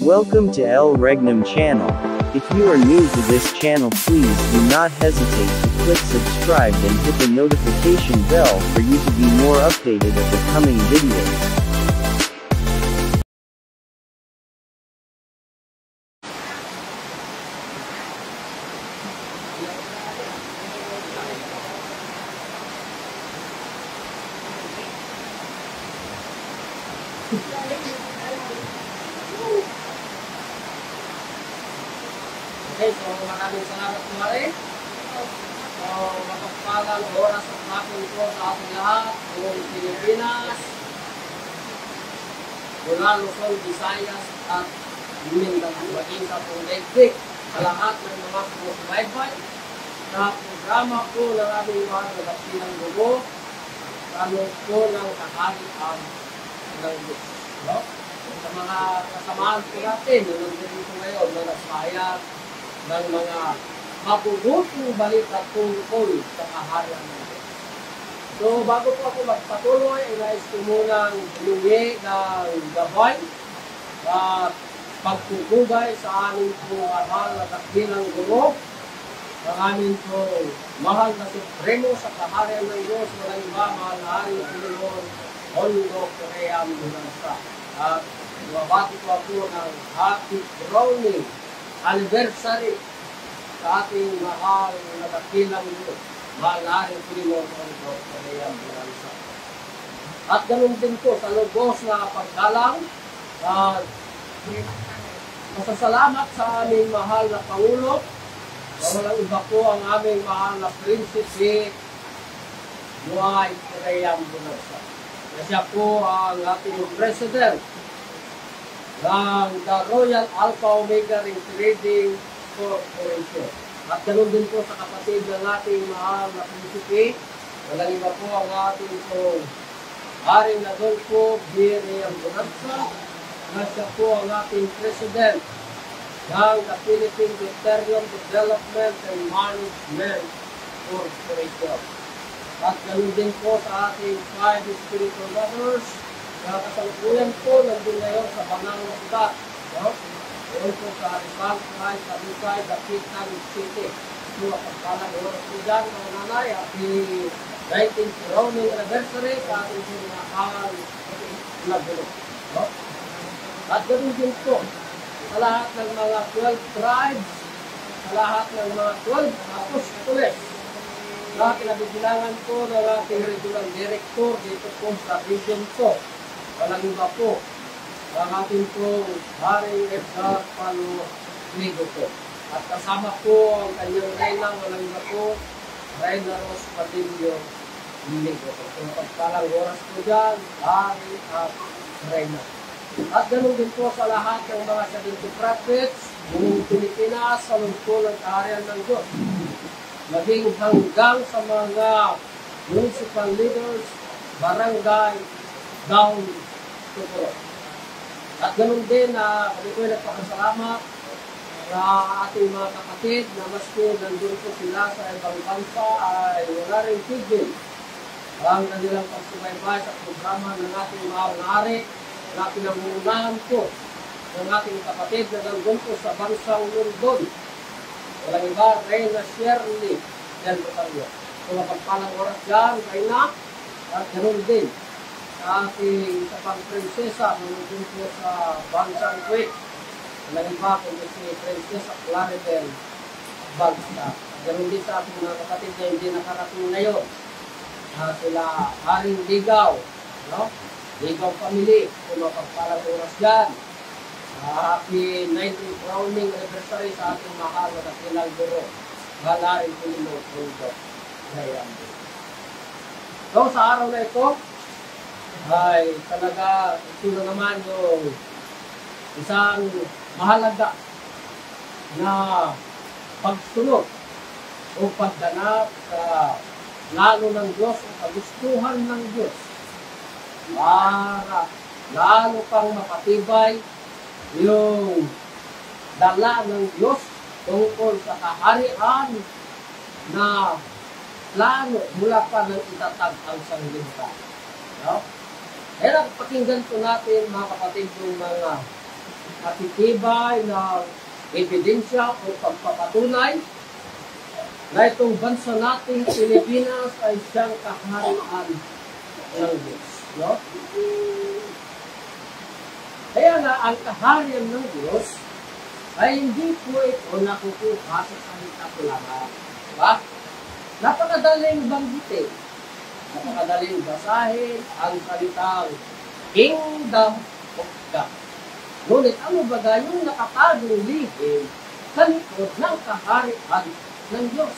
Welcome to El Regnum channel. If you are new to this channel, please do not hesitate to click subscribe and hit the notification bell for you to be more updated of the coming videos. Okay, so maraming salamat po rin. So, mapagpalang oras at hapon po sa ating lahat, buong Pilipinas, mula Luzon, Visayas, at Mindanao, maging sa buong daigdig, sa lahat ng mga sumusubaybay na programa po ng aming mga nagasilang dugo, ano po ng kaharian ng Diyos. No? Sa mga kasamahan po natin, na nandito ngayon, na nasayat, ng mga mabubuting balita tungkol sa kaharian ng Diyos. So, bago po ako magpatuloy, nais ko munang humingi ng gabay at pagpupugay sa aming pong mahal na dakilang guro, ang aming pong mahal na supremo sa kaharian ng Diyos, walang iba, mahal na aming Panginoon, Hondo Koream Dunansa. At mabati ko ako ng happy crowning anniversary sa ating mahal na dakilang Diyos, mahal na aking Panginoon Hondo Koream Dunansa. At ganun din po sa lubos na paggalang at masasalamat sa aming mahal na Pangulo, na walang iba po ang aming mahal na Prinsipe Noy Koream Dunansa. Siya po ang ating President ng The Royal Alpha Omega Ring Trading Corporation. At ganoon din po sa kapatid ng ating mahal na Prinsipe, walang iba po ang ating po Haring Adolfo Koream Dunansa, na siya po ang ating President ng the Philippine Veteran Development and Management Corporation. At ganoon din po sa ating 5 spiritual brothers, na kasalukuyan po nandun ngayon sa Banang Masda. No? Doon po sa Rizal, sa Bukay, Dapitan City. So, pagpalang oras po dyan, mga nanay, at the 19th crowning anniversary sa ating sinakal na gulo. No? At ganoon din po sa lahat ng mga 12 tribes, sa lahat ng mga 12 apostoles, na kinabibilangan po ng ating regional director dito po sa region po. Walang iba po ang ating po Haring Edgar Palo Ligo po. At kasama po ang kanyang reyna, walang iba po, Reyna Ros Padillo Ligo po. So, pagpalang oras po dyan, Hari at Reyna. At ganoon din po sa lahat ng mga 70 prophets, buong Pilipinas, sa lungkol ng kaharian ng Diyos. Maging hanggang sa mga municipal leaders, barangay, down to borough. At ganoon din na kami ko nagpapasalamat sa ating mga kapatid na maski nandun po sila sa ibang bansa ay wala rin tigil ang kanilang pagsubaybay sa programa ng ating mahal na hari na pinangungunahan po ng ating kapatid na nandun po sa bansang London. Walang iba, Reyna Shirley del Rosario. So, mapagpalang oras dyan, Reyna, at ganoon din sa ating isa pang prinsesa na nandun po sa bansang Kuwait. Walang iba, kundi si Prinsesa Claribel Bagsta. Ganoon din sa ating mga kapatid na hindi nakarating ngayon. Sila Haring Ligaw, no? Ligaw Family. So, mapagpalang oras dyan. Happy 19th crowning anniversary sa ating mahal na dakilang guro, Halaring Panginoon Hondo Koream. So, sa araw na ito, ay talaga ito na naman yung isang mahalaga na pagsunod o pagganap sa lalo ng Diyos o kagustuhan ng Diyos para lalo pang mapatibay yung dala ng Diyos tungkol sa kaharian na plano mula pa ng itatag ang sanglibutan. No? Kaya pakinggan po natin mga kapatid yung mga matitibay na ebidensya o pagpapatunay na itong bansa nating Pilipinas ay siyang kaharian ng Diyos. No? Kaya nga, ang kaharian ng Diyos ay hindi po ito nakukuha sa salita ko lamang. Diba? Napakadaling banggitin. Napakadaling basahin ang salitang Kingdom of God. Ngunit ano ba yung nakatagong lihim sa likod ng kaharian ng Diyos?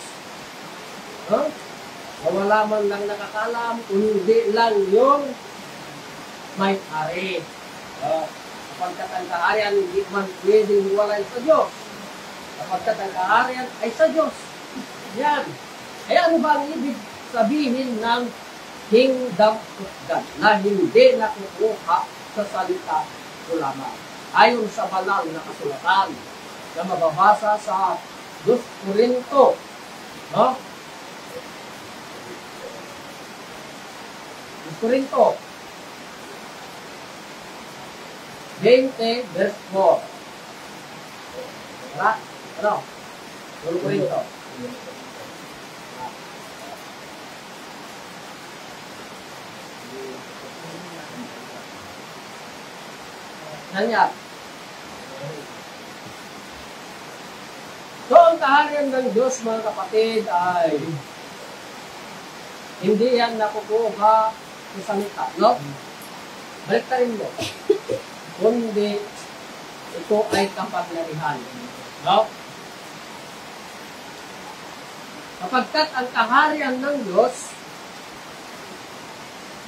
Huh? Na wala man lang nakakalam, kundi lang yung may-ari. Kapagkat ang kaharian hindi man pwedeng hiwalay sa Diyos. Kapagkat ang kaharian ay sa Diyos. Yan. Kaya ano ba ang ibig sabihin ng Kingdom of God na hindi nakukuha sa salita ko lamang? Ayon sa banal na kasulatan na mababasa sa 2 Corinto, no? 2 Corinto 20 verse 4. Tara, ano? 2 Corinto. Nangyat. So, ang kaharian ng Diyos, mga kapatid, ay hindi yan nakukuha sa salita, no? Baliktarin mo. Kundi ito ay kapangyarihan, no? Kapagkat ang kaharian ng Diyos,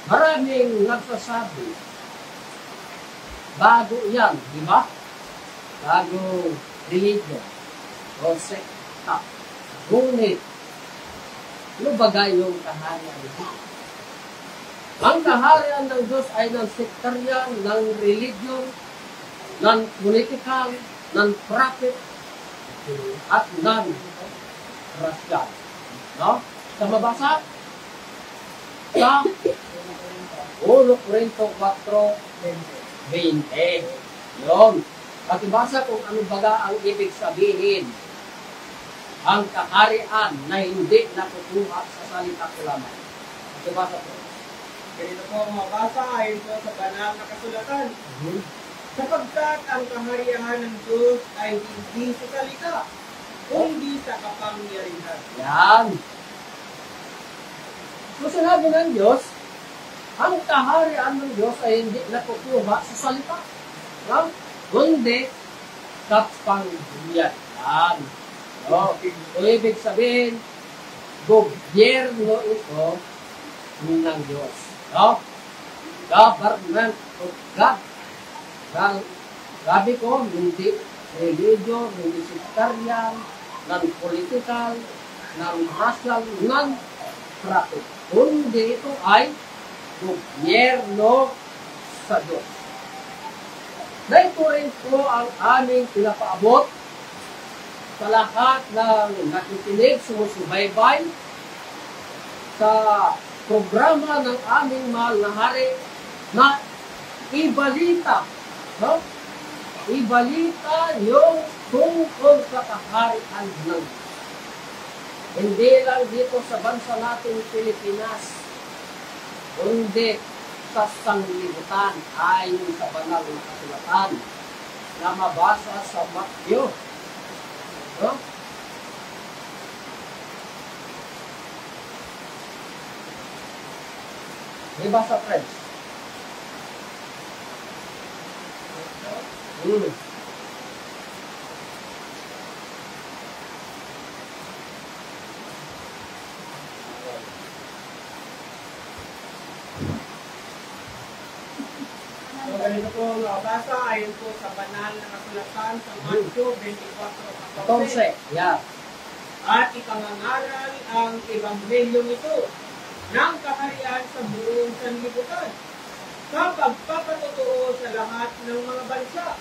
maraming nagsasabi, bago yan, di ba? Bago religion o sekta. Ngunit, ano bagay yung kaharian ng Diyos? Ang kaharian ng Diyos ay ng sektaryan, ng religion, ng political, ng prophet, at ng rasyal. No? Sa mabasa? Sa 1 Corinto 4:20. Yun. Pakibasa kung ano baga ang ibig sabihin ang kaharian na hindi nakukuha sa salita ko lamang. Pakibasa po. Ganito po ang mabasa ayon po sa banal na kasulatan. Sapagkat ang kaharian ng Diyos ay hindi sa salita, kundi sa kapangyarihan. Yan. So sinabi ng Diyos, ang kaharian ng Diyos ay hindi nakukuha sa salita. No? Kundi kapangyarihan. Yan. No? So ibig sabihin, gobyerno ito ng Diyos. No? Government of God. Sabi ko, hindi religion, hindi sektaryan, non-political, non-racial, non-profit. Kundi ito ay gobyerno sa Diyos. Na ito rin po ang aming pinapaabot sa lahat ng nakikinig, sumusubaybay sa programa ng aming mahal na hari na ibalita. No? Ibalita yung tungkol sa kaharian ng Diyos. Hindi lang dito sa bansa natin Pilipinas, kundi sa sanglibutan ayon sa banal na kasulatan na mabasa sa Matthew. No? Ibasa, friends. So ganito po ang mabasa ayon po sa banal na kasulatan sa Matthew 24:14. 14. Yeah. At ipangangaral ang ebanghelyo nito ng kaharian sa buong sanlibutan sa pagpapatotoo sa lahat ng mga bansa.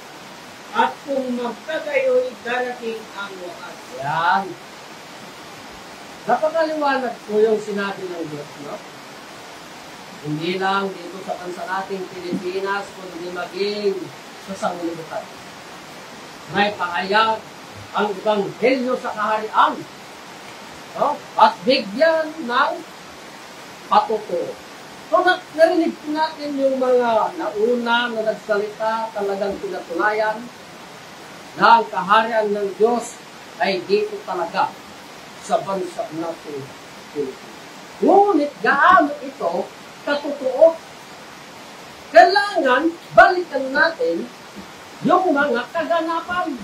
At kung magkagayoy, darating ang wakas. Yan. Napakaliwanag po yung sinabi ng Diyos, no? Hindi lang dito sa bansa nating Pilipinas, kundi maging sa sanglibutan. may pahayag ang Ebanghelyo sa kaharian. No? At bigyan ng patutuo. So, narinig natin yung mga nauna na nagsalita, talagang pinatunayan na ang kaharian ng Diyos ay dito talaga sa bansa natin Pilipinas. Ngunit gaano ito katotoo? Kailangan balikan natin yung mga kaganapan.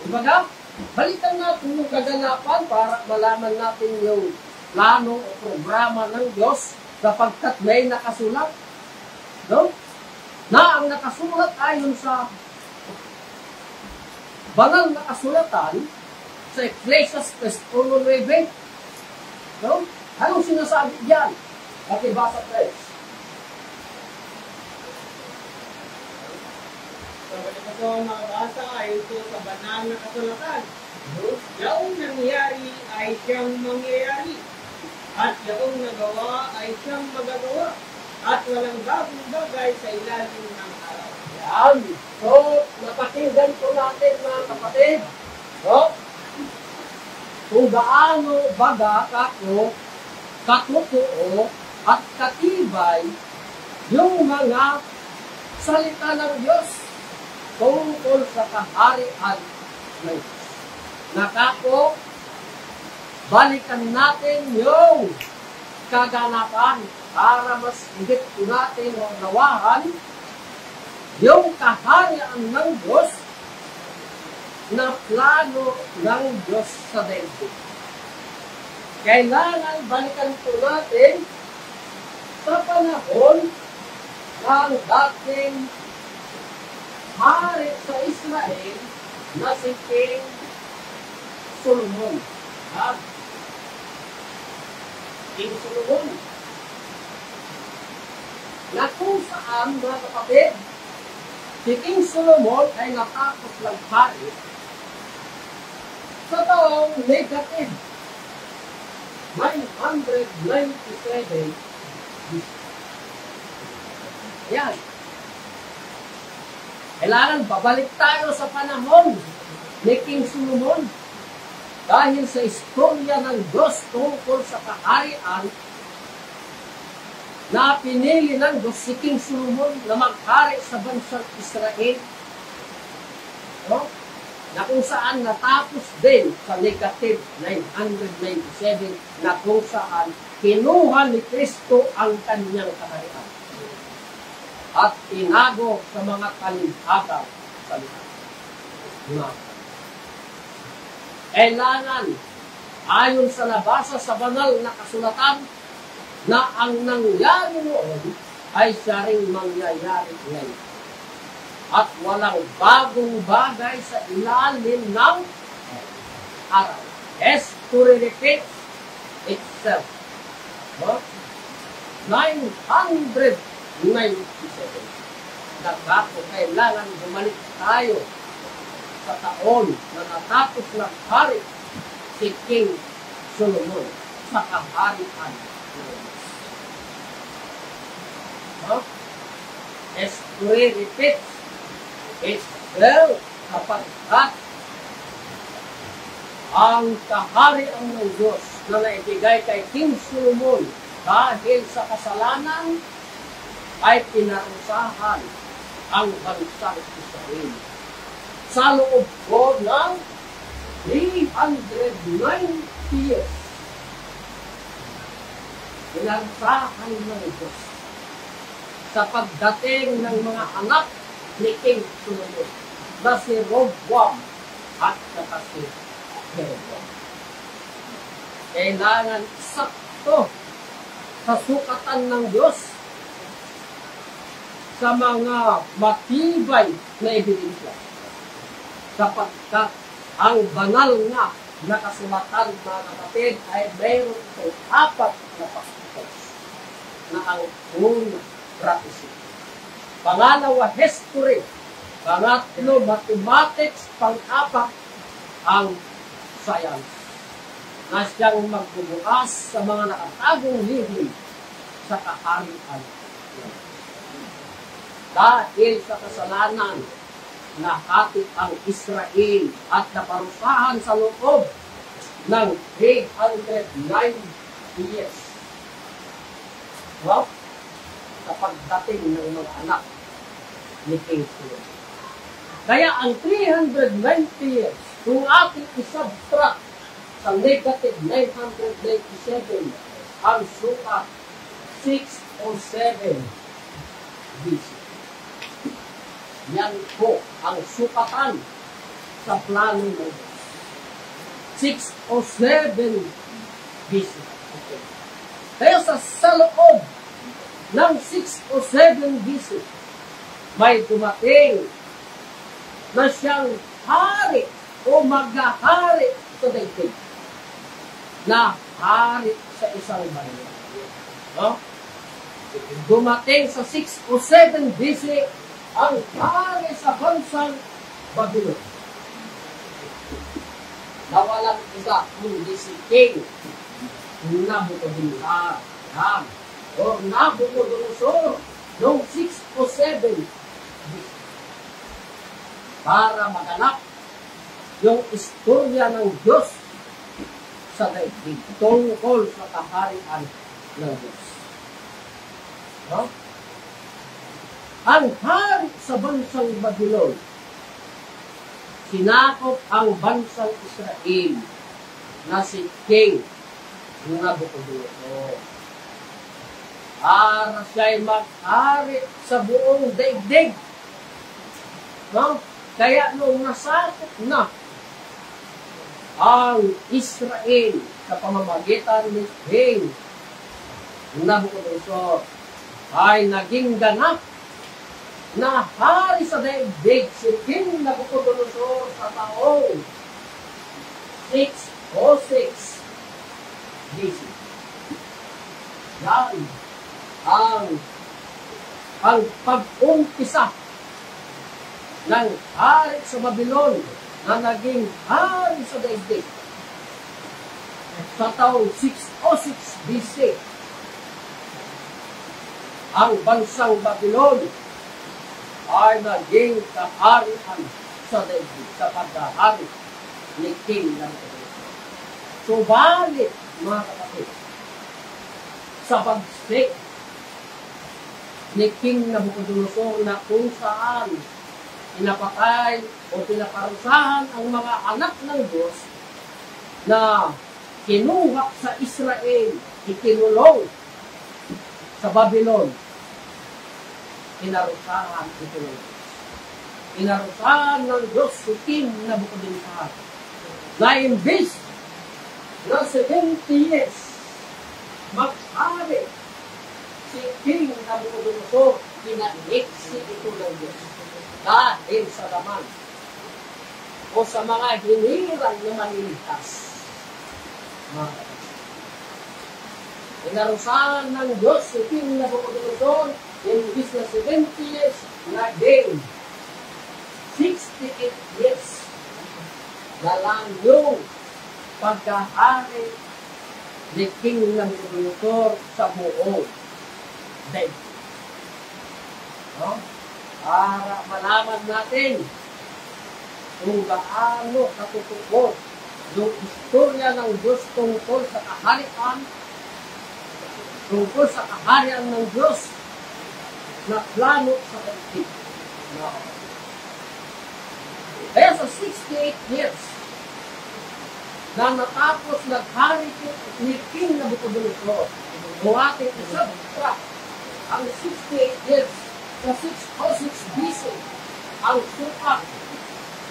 Diba? Balikan natin yung kaganapan para malaman natin yung plano o programa ng Diyos sapagkat may nakasulat. No? Na ang nakasulat ayon sa banal na kasulatan sa Ecclesiastes 1:9. No? Anong sinasabi diyan? Pakibasa tayo. So, ito ang makabasa ay ito sa banal na kasulatan. Yaong nangyari ay siyang mangyayari. At yaong nagawa ay siyang magagawa. At walang bagong bagay sa ilalim ng araw. Yan. So, napakinggan po natin mga kapatid. No? Kung gaano baga kako, katotoo, at katibay yung mga salita ng Diyos tungkol sa kaharian ng Diyos. Nakako, balikan natin yung kaganapan para mas higit po natin maunawahan yung kaharian ng Diyos na plano ng Diyos sa daigdig. Kailangan balikan po natin sa panahon ng dating hari sa Israel na si King Solomon. King Solomon. Na kung saan, mga kapatid, si King Solomon ay natapos ng hari sa taong negative 997 BC. Yan. Kailangan babalik tayo sa panahon ni King Solomon dahil sa istorya ng Diyos tungkol sa kaharian na pinili ng Diyos si King Solomon na maghari sa bansang Israel. No? Na kung saan natapos din sa negative 997 na kung saan kinuha ni Kristo ang kanyang kaharian at tinago sa mga kalimhagang salita. Kailangan, ayon sa nabasa sa banal na kasulatan, na ang nangyari noon ay siya ring mangyayari ngayon. At walang bagong bagay sa ilalim ng araw. History repeats itself. 997. Nagkako, kailangan bumalik tayo sa taon na natapos ng hari si King Solomon sa kaharian. History repeats itself kapagkat ang kaharian ng Diyos na naibigay kay King Solomon dahil sa kasalanan ay pinarusahan ang bansang Israel sa loob ko ng 390 years. Pinarusahan ng Diyos sa pagdating ng mga anak ni King Solomon na si Roboam at saka si Jeroboam. Kailangan sakto sa sukatan ng Diyos sa mga matibay na ebidensya sapagkat ang banal nga na kasulatan, mga kapatid, ay mayroon itong 4 na pagkitos na ang una, prophecy. Pangalawa, history. Pangatlo, mathematics. Pang-apat, ang science. Na siyang magbubukas sa mga nakatagong lihim sa kaharian. Dahil sa kasalanan nahati ang Israel at naparusahan sa loob ng 309 years. Well, sa pagdating ng mga anak ni King Solomon. Kaya ang 390 years, kung ating isubtract sa negative 997, ang sukat 607 BC. Yan po ang sukatan sa plano ng Diyos. 607 BC. Okay. Kaya sa loob ng 607 BC, may dumating na siyang hari o maghahari sa daigdig. Na hari sa isang bayan. No? Dumating sa 607 BC ang hari sa bansang Babylon. Nawalang iba kundi si King Nabucodonosor o Nabucodonosor noong 607 BC. Para maganap yung istorya ng Diyos sa daigdig tungkol sa kaharian ng Diyos. No? Ang hari sa bansang Babylon, sinakop ang bansang Israel na si King Nabucodonosor. Para siya'y mag-hari sa buong daigdig. No? Kaya nung nasakop na ang Israel sa pamamagitan ni King Nabucodonosor, ay naging ganap na hari sa daigdig si King Nabucodonosor sa taong 606 BC. Yan ang pag-umpisa ng hari sa Babylon na naging hari sa daigdig sa taong 606 BC. Ang bansang Babylon ay naging kaharian sa daigdig sa paghahari ni King Nabucodonosor. Subalit, mga kapatid, sa pagsik ni King Nabucodonosor na kung saan pinapatay o pinaparusahan ang mga anak ng Diyos na kinuha sa Israel, ikinulong sa Babylon, inarusahan ito ng Diyos. Inarusahan ng Diyos si King Nabucodonosor na imbis na 70 years mag-hari si King Nabucodonosor, pinag-exit ito ng Diyos dahil sa laman o sa mga hinirang na maliligtas. Inarusahan ng Diyos si King Nabucodonosor imbis na 70 years, naging 68 years na lang yung pagkahari ni King Nabucodonosor sa buong daigdig. No? Para malaman natin kung gaano katutubos yung istorya ng Diyos tungkol sa kaharian, tungkol sa kaharian ng Diyos na plano sa daigdig. No. Kaya sa 68 years na natapos naghari ni King Nabucodonosor, kung ating isubtract ang 68 years sa 606 BC, ang sukat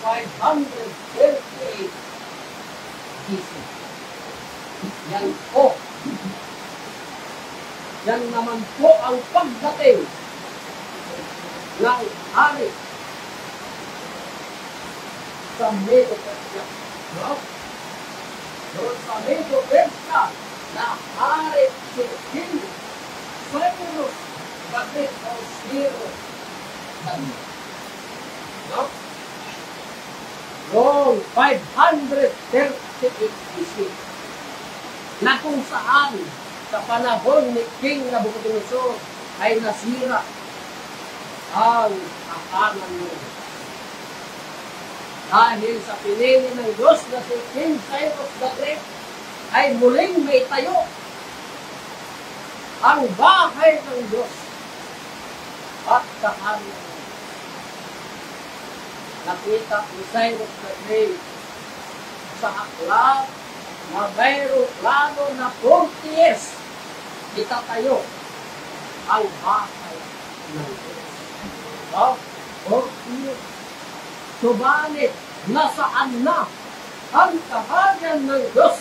538 BC. Yan po. Yan naman po ang pagdating ng hari sa Medo-Persia. No? Doon sa Medo-Persia na hari si King Cyrus David o Cyrus Daniel. No? Noong 538 BC na kung saan sa panahon ni King Nabucodonosor ay nasira ang akalan mo. dahil sa pinili ng Diyos na si King Cyrus the Great ay muling may tayo ang bahay ng Diyos at kaharian. Nakita ni Cyrus the Great sa aklat na mayroong plano na 40 years itatayo ang bahay ng Diyos. So, 40 years. Subalit, nasaan na ang kaharian ng Diyos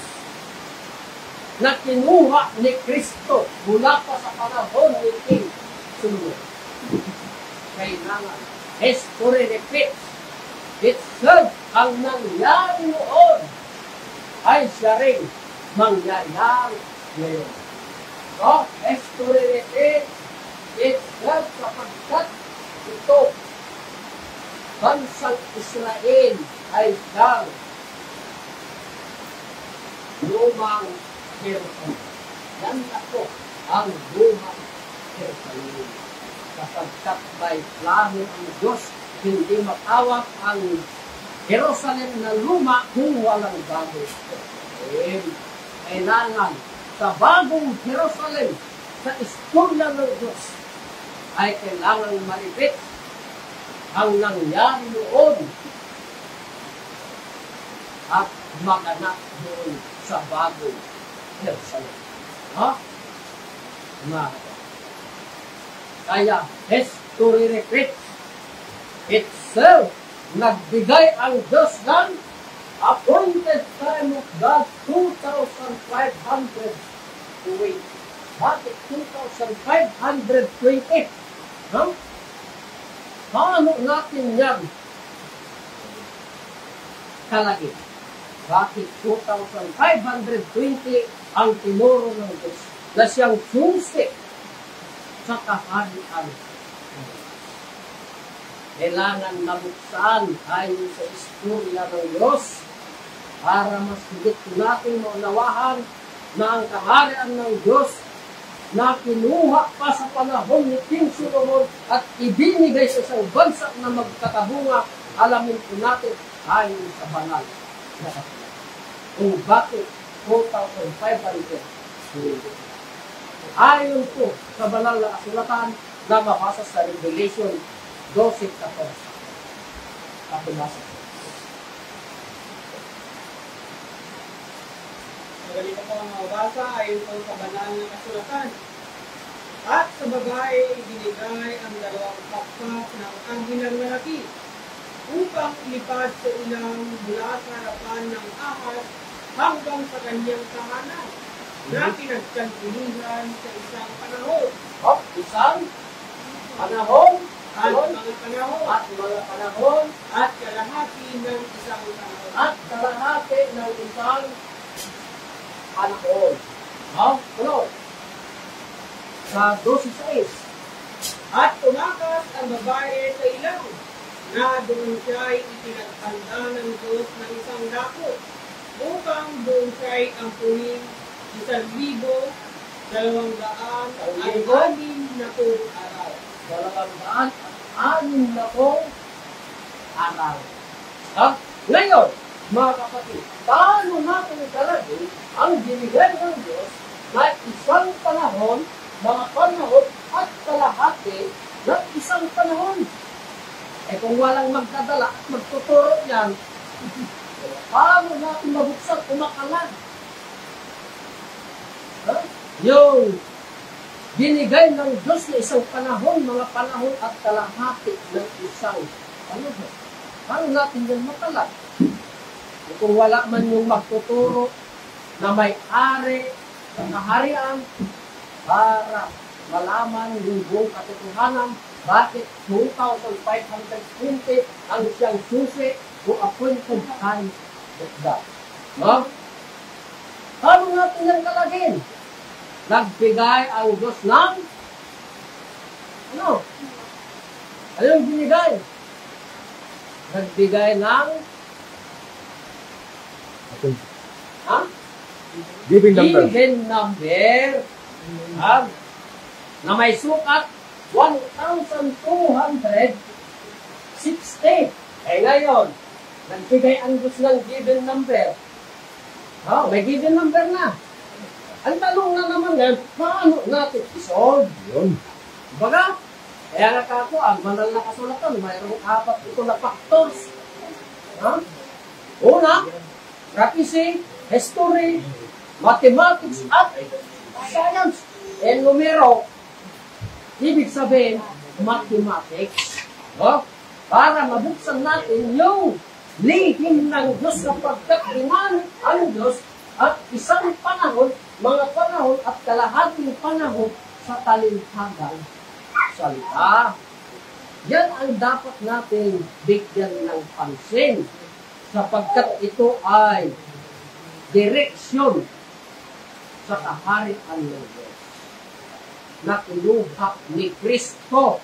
na kinuha ni Kristo mula pa sa panahon ni King Solomon? Kailangan history repeats itself. Ang nangyari noon ay siya rin mangyayari ngayon. So, history repeats itself sapagkat ito bansang Israel ay siyang lumang Jerusalem. Yan ako ang lumang Jerusalem. Kapagkat may plano ang Diyos, hindi matawag ang Jerusalem na luma kung walang bagong Jerusalem. Kailangan sa bagong Jerusalem, sa istorya ng Diyos, ay kailangan maripit ang nangyari noon at maganap doon sa bagong Jerusalem. Ha? Kaya, history repeats itself. Nagbigay ang Diyos ng appointed time of God 2,500 wait. Bakit 2,520? Ha? Paano natin yan kalagi? Bakit 2,520 ang tinuro ng Diyos na siyang susi sa kaharian? Kailangan mabuksan ayon sa istorya ng Diyos para mas higit natin maunawahan na ang kaharian ng Diyos na kinuha pa sa panahon ni King Solomon at ibinigay sa isang bansa na magkakabunga, alamin po natin ayon sa banal na kasulat. Kung bakit 4,500? Ayon po sa banal na kasulatan na mabasa sa Revelation 12:14. Kapilasa. Ganito po ang mabasa ayon po sa banal na kasulatan. At sa babae, binigay ang 2 pakpak ng anghel lalaki upang ilipad sa ilang mula sa harapan ng ahas hanggang sa kanyang tahanan na pinagtagpilihan sa isang panahon. Isang panahon At mga panahon at mga panahon at kalahati ng isang panahon. at kalahati ng isang panahon. Ano? Sa 12:6. At tumakas ang babae sa ilaw na doon siya'y ipinagtanda ng Diyos ng isang dako upang doon siya'y ampunin 1,260 araw. 260 araw. Ngayon, mga kapatid, paano natin ikalagay ang binigay ng Diyos na isang panahon, mga panahon at kalahati ng isang panahon? Kung walang magdadala at magtuturo yan, paano natin mabuksan o makalag? Yung binigay ng Diyos na isang panahon, mga panahon at kalahati ng isang panahon. Paano natin yan makalag? Kung wala man yung magtuturo na may ari ng kaharian para malaman yung buong katotohanan, bakit 2,520 ang siyang susi o appointed time of God. No? Paano natin yan kalagin? Nagbigay ang Diyos ng ano? Ano yung binigay? Nagbigay ng Giving number. Given number na may sukat 1,260. Ngayon, Nagbigay ang Diyos ng given number. Oh, may given number na. Ang tanong na naman yan, paano natin isolve? Yun. Baga, kaya nga kako, ang banal na kasulatan, mayroong 4 ito na factors. Ha? Una, practicing, history, mathematics, at science. And numero, ibig sabihin, mathematics. No? Para mabuksan natin yung lihim ng Diyos sapagkat ginamit ang Diyos at isang panahon, mga panahon at kalahating panahon sa talinhagang salita. Yan ang dapat natin bigyan ng pansin sapagkat ito ay direksyon sa kaharian ng Diyos na kinuha ni Kristo.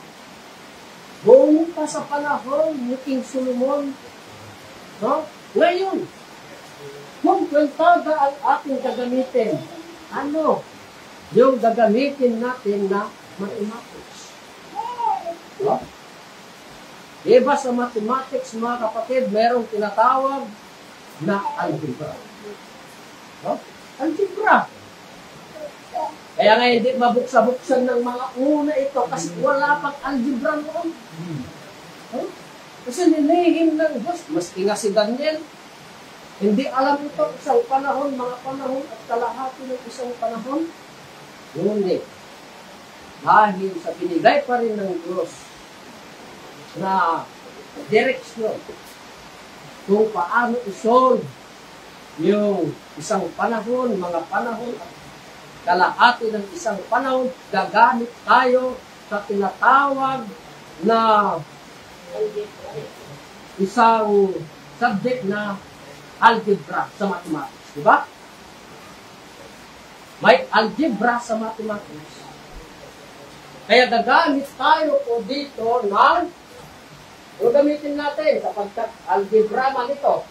Buong pa sa panahon ni King Solomon, no? Ngayon, kung kwentada ang ating gagamitin, ano? Yung gagamitin natin na mathematics. No? Diba sa mathematics, mga kapatid, merong tinatawag na algebra. No? Algebra. Kaya nga hindi mabuksa-buksan ng mga una ito kasi wala pang algebra noon. No? Kasi nilihim ng Diyos. Maski nga si Daniel, hindi alam ito isang panahon, mga panahon at kalahati ng isang panahon. Ngunit, dahil sa binigay pa rin ng Diyos na direksyon kung paano isolve yung isang panahon, mga panahon at kalahati ng isang panahon, gagamit tayo sa tinatawag na isang subject na algebra sa mathematics. Diba? May algebra sa mathematics. Kaya gagamit tayo po dito ng gamitin natin sapagkat algebra man ito.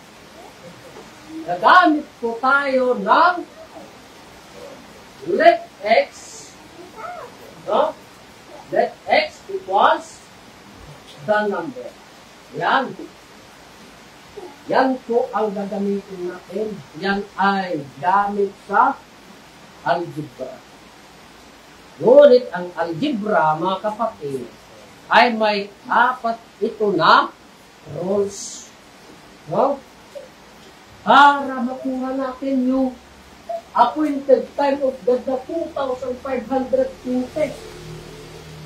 Gagamit po tayo ng let x, no? Let x equals the number. Yan. Yan po ang gagamitin natin. Yan ay gamit sa algebra. Ngunit ang algebra, mga kapatid, ay may 4 ito na rules. No? Para makuha natin yung appointed time of God na 2,520.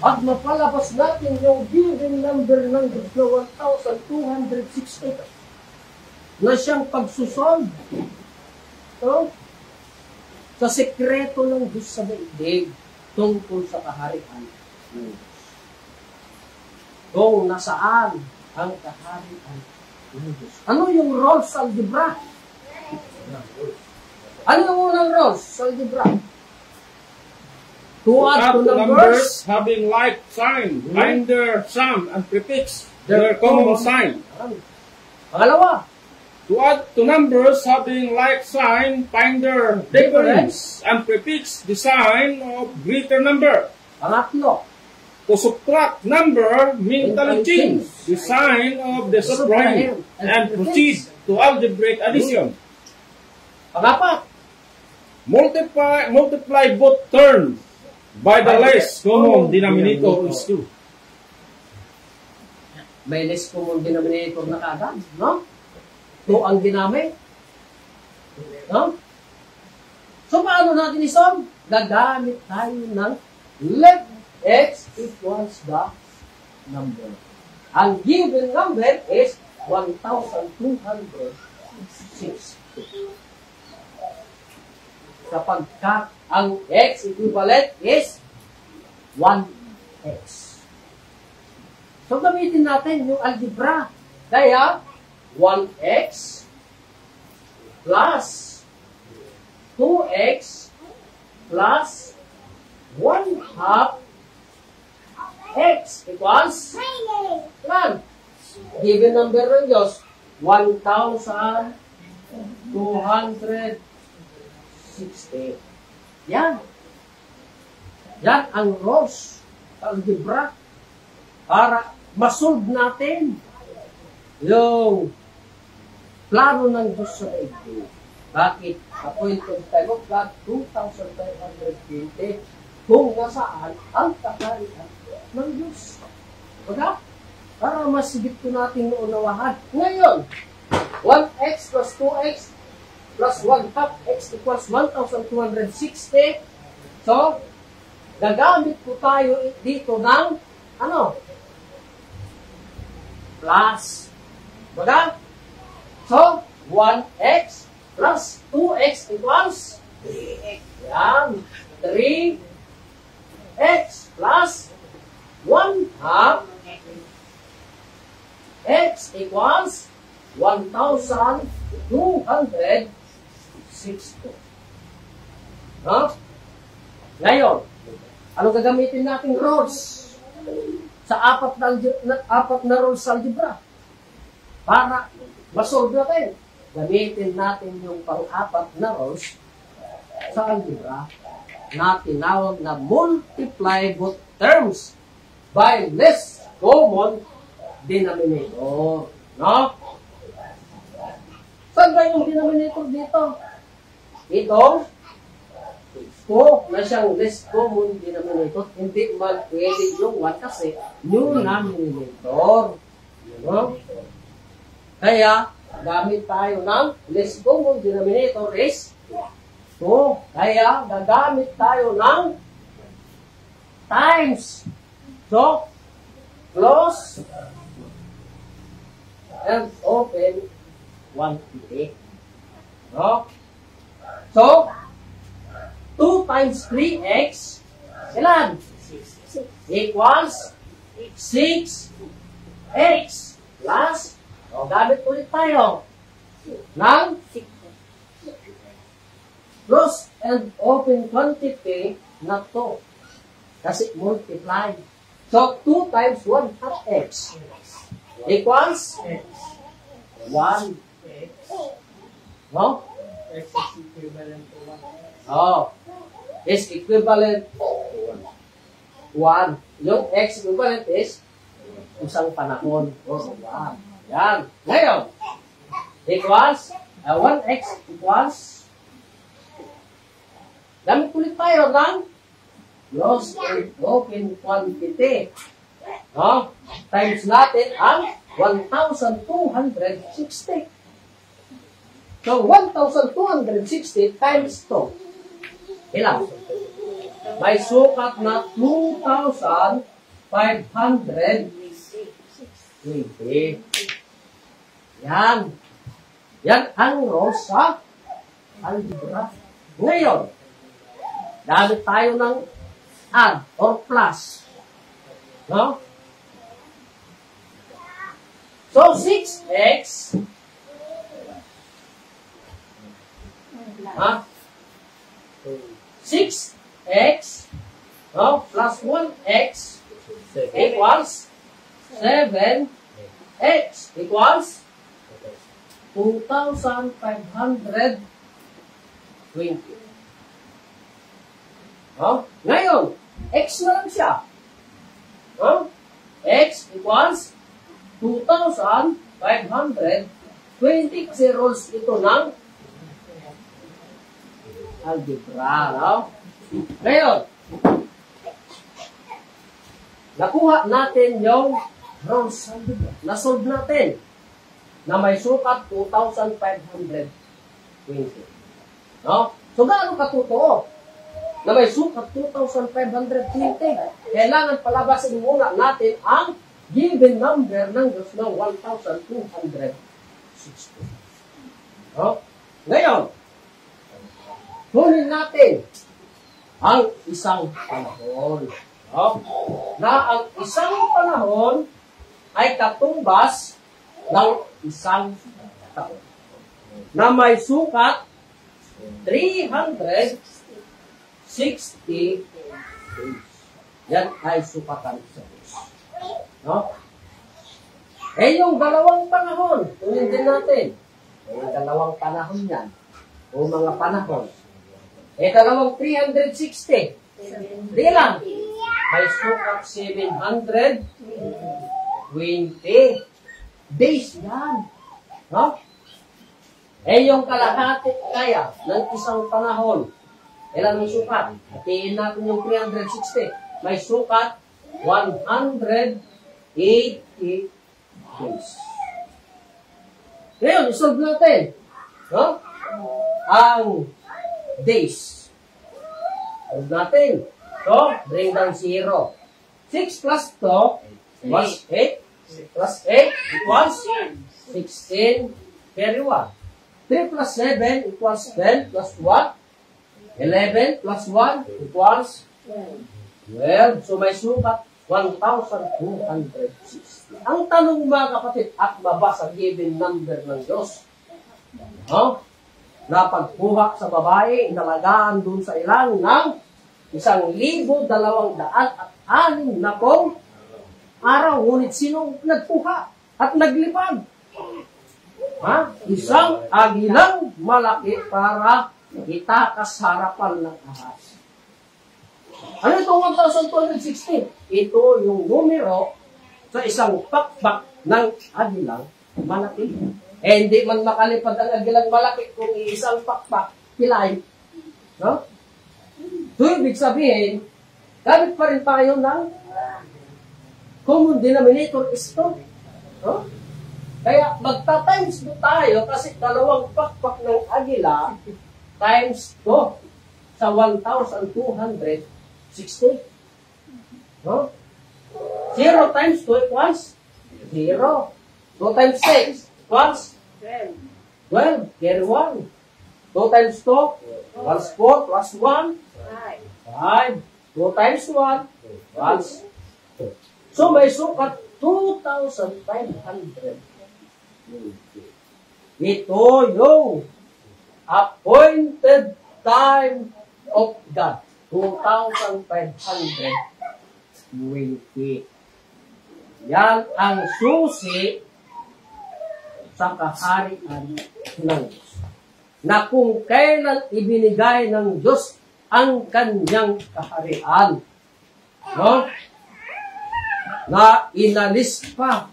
At mapalabas natin yung given number ng Diyos na 1,260 na siyang pagsusolve. So, sa sekreto ng Diyos sa daigdig tungkol sa kaharian ng Diyos. Kung nasaan ang kaharian ng Diyos. Ano yung role sa algebra? Ano yung unang role sa algebra? To add to numbers having like sign, find their sum and prefix their common sign. Pangalawa, To add to numbers having like sign, find their difference and prefix the sign of greater number. pangatlo, To subtract number, mentally change the sign of the supreme and proceed to algebraic addition. pangapat, Multiply both terms by the less common denominator is 2. may less common denominator na kaagad, no? 2 ang ginamit. No? So, paano natin isolve? Gagamit tayo ng let x equals the number. Ang given number is 1,260. Sapagkat ang x equivalent is 1x. So, gamitin natin yung algebra. Kaya, 1x plus 2x plus 1/2 x equals 1. Given number ng Diyos, 1,260. Yan. Yan ang rules sa algebra para masolve natin yung plano ng Diyos sa daigdig. Bakit appointed time of God 2,520 kung nasaan ang kaharian ng Diyos? Baga? Para mas higit ko natin naunawahan. Ngayon, 1x plus 2x plus 1 half x equals 1,260. So, gagamit po tayo dito ng ano? Plus. Baga? So, 1x plus 2x equals 3x. Yan. 3x plus 1 half x equals 1,260. No? Ngayon, ano gagamitin natin rules sa apat na rules sa algebra? Para masolve natin. Gamitin natin yung pang-apat na rules sa algebra na tinawag na multiply both terms by less common denominator. No? Saan ba yung denominator dito? Ito, na siyang less common denominator. Hindi man pwede yung 1 kasi denominator. No? Kaya, gamit tayo ng less common denominator is 2. Kaya, gagamit tayo ng times. So, close and open 150. No? So, 2 times 3x, ilan? 6. Equals 6x plus, o gamit ulit tayo ng close and open quantity na to. Kasi multiply. So, 2 times 1 half x equals 1. No? X is equivalent to 1. Oh. Is equivalent to 1. Yung x equivalent is isang panahon. O, 1. Yan. Ngayon, equals, 1x equals, gamit ulit tayo ng close and open quantity. No? Times natin ang 1,260. So, 1,260 times 2. Ilan? May sukat na 2,520. Yan. Yan ang rules sa algebra. Ngayon, gamit tayo ng add or plus. No? So, 6x ha? 6x no? Plus 1x equals 7x equals 2,520. No? Ngayon, x na lang siya. No? X equals 2,520 kasi rules ito ng algebra. No? Ngayon, nakuha natin yung rules sa algebra. Nasolve natin na may sukat 2,520. No? So, gaano katotoo na may sukat 2,520? Kailangan palabasin muna natin ang given number ng Diyos ng 1,260. No? Ngayon, kunin natin ang isang panahon. No? Na ang isang panahon ay katumbas ng isang taon. Na may sukat 360 days. Yan ay sukatan sa Diyos. No? Eh yung dalawang panahon, tunin din natin. Yung dalawang panahon yan. O mga panahon. Eh dalawang 360. Di lang. May sukat 720 days yan. No? yung kalahati kaya ng isang panahon. Ilan ang sukat? Hatiin natin yung 360. May sukat 180 days. Ngayon, isolve natin. No? Ang days. Solve natin. So, bring down 0. 6 plus 2 was 8. 6 plus 8 equals 16. Carry 1. 3 plus 7 equals 10 plus 1. 11 plus 1 equals 12. So, may sukat 1,260. Ang tanong mga kapatid, at mabasa given number ng Diyos. Na pagbuhak sa babae, nalagaan dun sa ilang ng 1,206 na pong araw. Ngunit sino nagpuha at naglipad? Isang agilang malaki para itakas harapan ng ahas. Ano itong 1,260? Ito yung numero sa isang pakpak ng agilang malaki. Hindi man makalipad ang agilang malaki kung isang pakpak kilay. No? So, ibig sabihin, gamit pa rin tayo ng common denominator is 2. No? Kaya magta-times 2 tayo kasi dalawang pakpak ng agila times 2 sa 1,260. No? 0 times 2 equals 0. 2 times 6 equals 12. Carry 1. 2 times 2 equals 4 plus 1. 5. 2 times 1 equals 2. So may sukat 2,500. Ito yung appointed time of God. 2,520. Yan ang susi sa kaharian ng Diyos. Na kung kailan ibinigay ng Diyos ang kanyang kaharian. No? Na inalis pa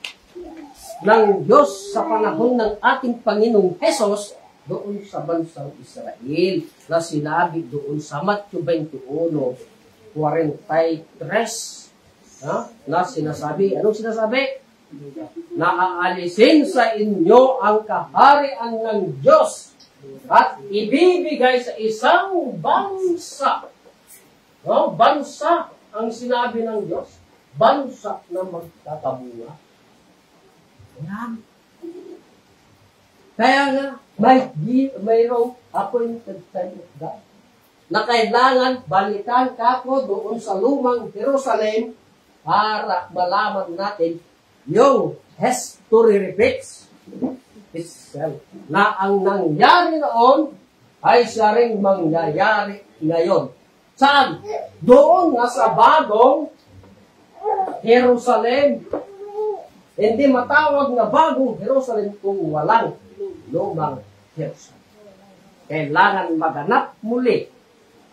ng Diyos sa panahon ng ating Panginoong Hesus doon sa bansang Israel na sinabi doon sa Matthew 21:43 na sinasabi, anong sinasabi? Na aalisin sa inyo ang kaharian ng Diyos at ibibigay sa isang bansa. No? Bansa ang sinabi ng Diyos. Bansa na magtatabunga. Yan. Kaya nga, mayroong appointed time of God na kailangan balikan kako doon sa lumang Jerusalem para malaman natin yung history repeats itself. Na ang nangyari noon ay siya ring mangyayari ngayon. Saan? Doon nga sa bagong Jerusalem. Hindi matawag na bagong Jerusalem kung walang lumang Jerusalem. Kailangan maganap muli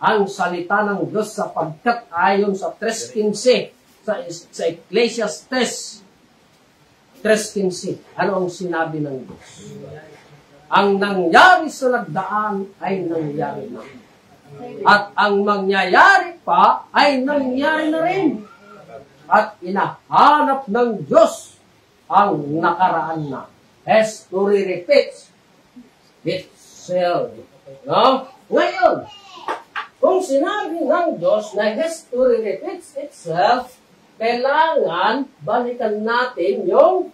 ang salita ng Diyos sapagkat ayon sa 3:15 sa Ecclesiastes 3:15, ano ang sinabi ng Diyos? Ang nangyari sa nagdaan ay nangyari na. At ang mangyayari pa ay nangyari na rin. At inahanap ng Diyos ang nakaraan na. History repeats itself. No? Ngayon, kung sinabi ng Diyos na history repeats itself, kailangan balikan natin yung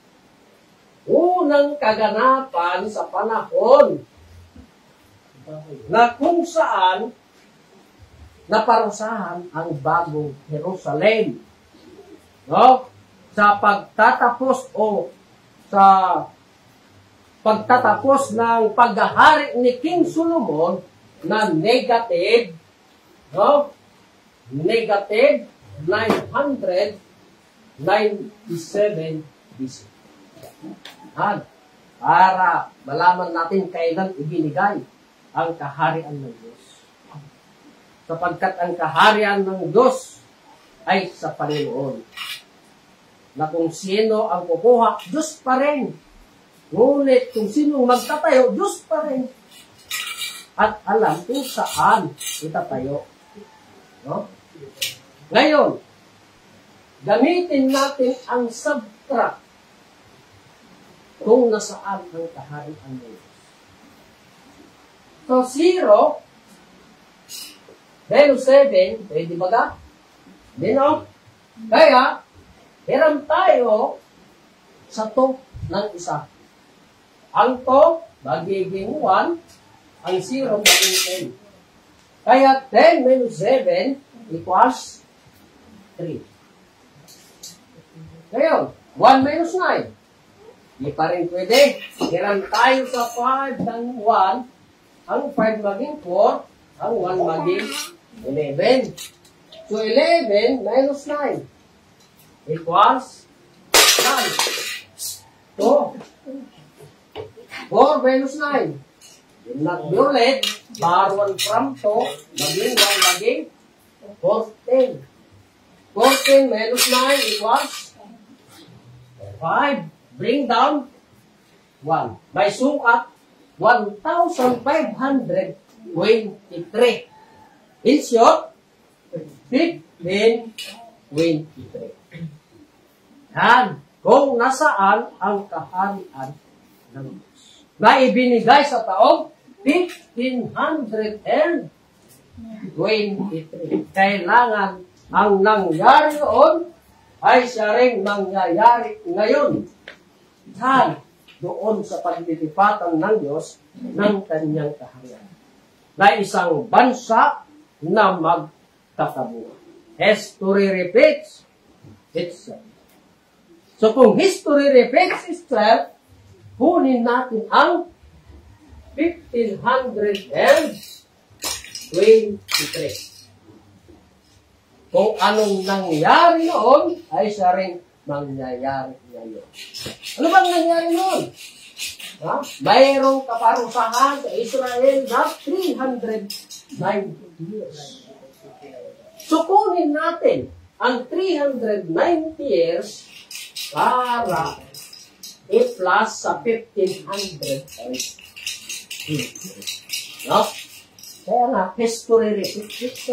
unang kaganapan sa panahon na kung saan naparusahan ang bagong Jerusalem. No? Sa pagtatapos o sa pagtatapos ng paghahari ni King Solomon na negative, no? Negative 997 BC. Para malaman natin kailan ibinigay ang kaharian ng Diyos. Sapagkat ang kaharian ng Diyos ay sa Panginoon. Na kung sino ang kukuha, Diyos pa rin. Ngunit kung sinong magtatayo, Diyos pa rin. At alam kung saan itatayo. No? Ngayon, gamitin natin ang subtract kung nasaan ang kaharian ng Diyos. So, 0, minus 7, pwede ba ka? Hindi, no? Kaya, hiram tayo sa to ng isa. Ang to, magiging 1, ang 0, magiging 10. Kaya, 10 minus 7 equals 3. Ngayon, 1 minus 9. Di pa rin pwede. Hiram tayo sa 5 ng 1, ang 5 maging 4, ang 1 maging 11. So, 11 minus 9 equals 9. So, 4 minus 9. Not be ulit. Bar 1 from 2, maging 1 maging 14. 14 minus 9 equals 5. Bring down 1. May sukat, 1,523. In short, 1523. Yan. Kung nasaan ang kaharian ng Diyos. Na ibinigay sa taong 1523. Kailangan ang nangyari noon ay siya rin nangyayari ngayon. Yan. Doon sa paglilipatan ng Diyos ng kanyang kaharian. Na isang bansa na magtatabuhan. History repeats itself. So kung history repeats itself, kunin natin ang 1523. Kung anong nangyari noon, ay siya rin mangyayari ngayon. Ano bang nangyari noon? Ha? Mayroong kaparusahan sa Israel na 390 years. So kunin natin ang 390 years para i-plus sa 1500. No? Kaya nga, history repeats.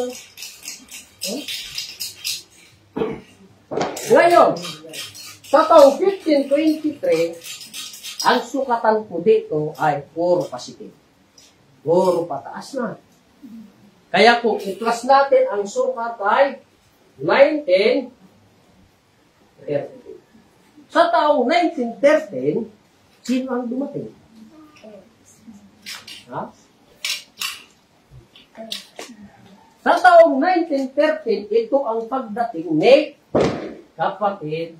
Ngayon, sa taong 1523, ang sukatan ko dito ay puro positive. Puro pataas na. Kaya kung i-plus natin, ang sukat ay 1913. Sa taong 1913, sino ang dumating? Ha? Sa taong 1913, ito ang pagdating ni kapatid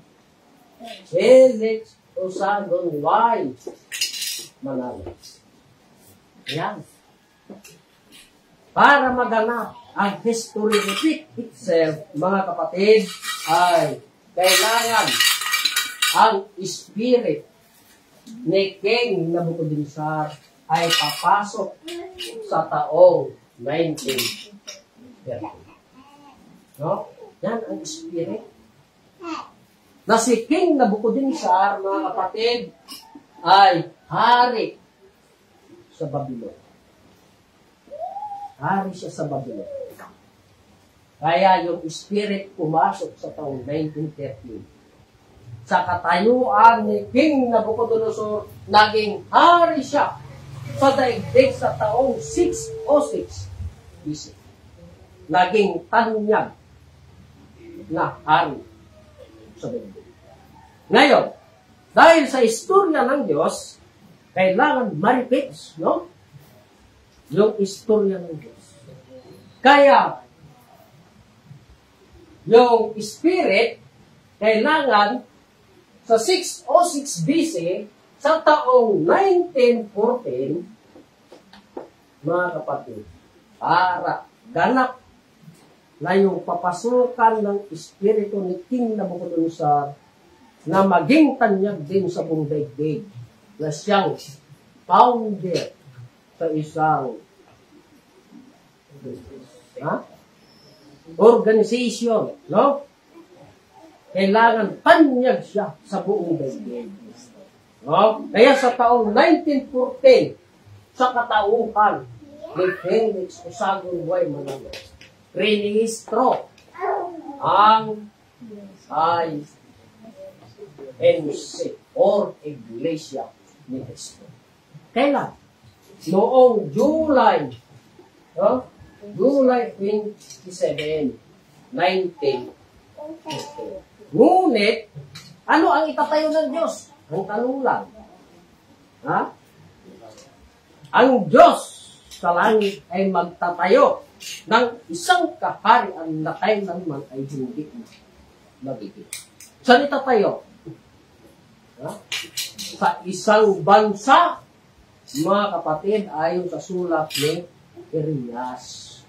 Felix Usagon Y. Manalo. Yan. Para maganap ang history repeat itself, mga kapatid, ay kailangan ang spirit ni King Nabucodonosor ay papasok sa taong 1913. No? Yan ang spirit. Na si King Nabucodonosor, mga kapatid, ay hari sa Babylon. Hari siya sa Babylon. Kaya yung spirit pumasok sa taong 1913. Sa katayuan ni King Nabucodonosor, naging hari siya sa daigdig sa taong 606 BC. Naging tanyag na hari sa daigdig. Ngayon, dahil sa istorya ng Diyos, kailangan ma-repeat, no? Yung istorya ng Diyos. Kaya, yung spirit, kailangan sa 606 BC, sa taong 1914, mga kapatid, para ganap na yung papasukan ng espiritu ni King Nabucodonosor na maging tanyag din sa buong daigdig na siyang founder sa isang organization, no? Kailangan tanyag siya sa buong daigdig. No? Kaya sa taong 1914, sa katauhan ni Felix Osagon Y. Manalo, rinihistro ang INC or Iglesia ni Cristo. Kailan? Noong July 27, 1950. Ngunit, ano ang itatayo ng Diyos? Ang tanong lang. Ha? Ang Diyos sa langit ay magtatayo ng isang kaharian na kailanman ay hindi mabigit. Saan itatayo? Ha? Sa isang bansa, mga kapatid, ayon sa sulat ni Jeremias.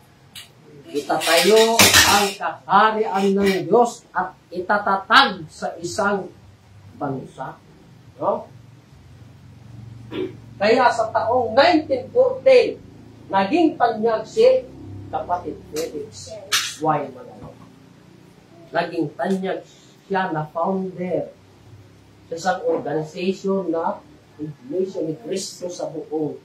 Itatayo ang kaharian ng Diyos at itatatag sa isang bansa. No? Kaya sa taong 1914, naging tanyag si kapatid Felix Y. Manalo. Naging tanyag siya na founder sa isang organization na Iglesia ni Cristo sa buong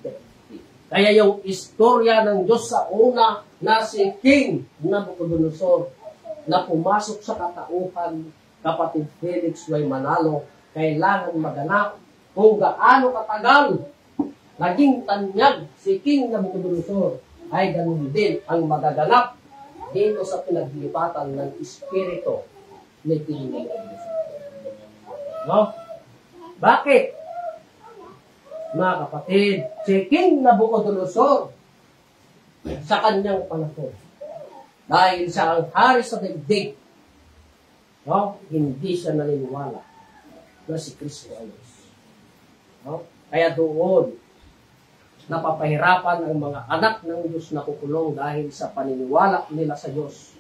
daigdig. Kaya yung istorya ng Diyos sa una na si King Nabucodonosor na pumasok sa katauhan kapatid Felix Y. Manalo, kailangan maganap kung gaano katagal naging tanyag si King Nabucodonosor ay ganun din ang magaganap dito sa pinaglipatan ng Espiritu ni King Nabucodonosor. No? Bakit? Mga kapatid, si King Nabucodonosor sa kanyang panahon, dahil siya ang hari sa daigdig, no? Hindi siya naniniwala na si Kristo ay Diyos. No? Kaya doon, napapahirapan ang mga anak ng Diyos na kukulong dahil sa paniniwala nila sa Diyos